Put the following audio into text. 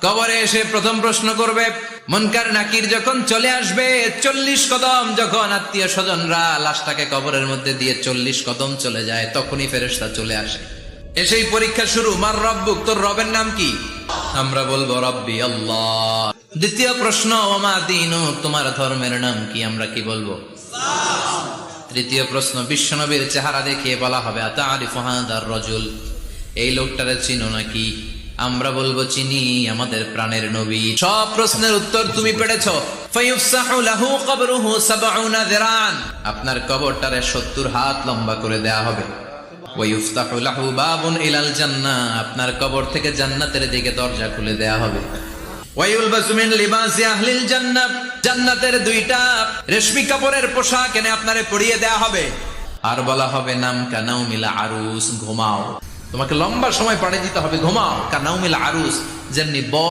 কবরে এসে প্রথম প্রশ্ন করবে, মুনকার নাকির যখন চলে আসবে, 40 কদম যখন আত্মীয় স্বজনরা লাশটাকে কবরের মধ্যে দিয়ে 40 কদম চলে যায়, তখনই ফেরেশতা চলে আসে। এসেই পরীক্ষা শুরু, মার রব্বুক, তোর রবের নাম কি? আমরা বলবো রব্বি আল্লাহ। দ্বিতীয় প্রশ্ন, ওমা দীনুক, তোমার ধর্মের নাম কি? আমরা কি বলবো? তৃতীয় প্রশ্ন, বিশ্বনবীর চেহারা দেখিয়ে বলা হবে, আতারিফু হাদার রাজুল, এই লোকটারে চিনো নাকি? আমরা বলবো চিনি, আমাদের প্রাণের নবী। সব প্রশ্নের উত্তর তুমি পেরেছো। ফায়ুফসাহু লাহু কবরুহু 70 যিরান, আপনার কবরটারে 70 হাত লম্বা করে দেয়া হবে। ওয়ায়ুফতাহু লাহু বাবুন ইলাল জান্নাহ, আপনার কবর থেকে জান্নাতের দিকে দরজা খুলে দেয়া হবে। ওয়ায়ুলবাসু মিন লিবাসি আহলিল জান্নাহ, জান্নাতের 2টা রেশমি কাপড়ের পোশাক এনে আপনারে পরিয়ে দেয়া হবে। আর বলা হবে, নাম কানাউমিল আরুস, ঘুমাও। তোমাকে লম্বা সময় পাড়ে দিতে হবে, ঘুমাও। কানাউমিল আরুস, যেমনি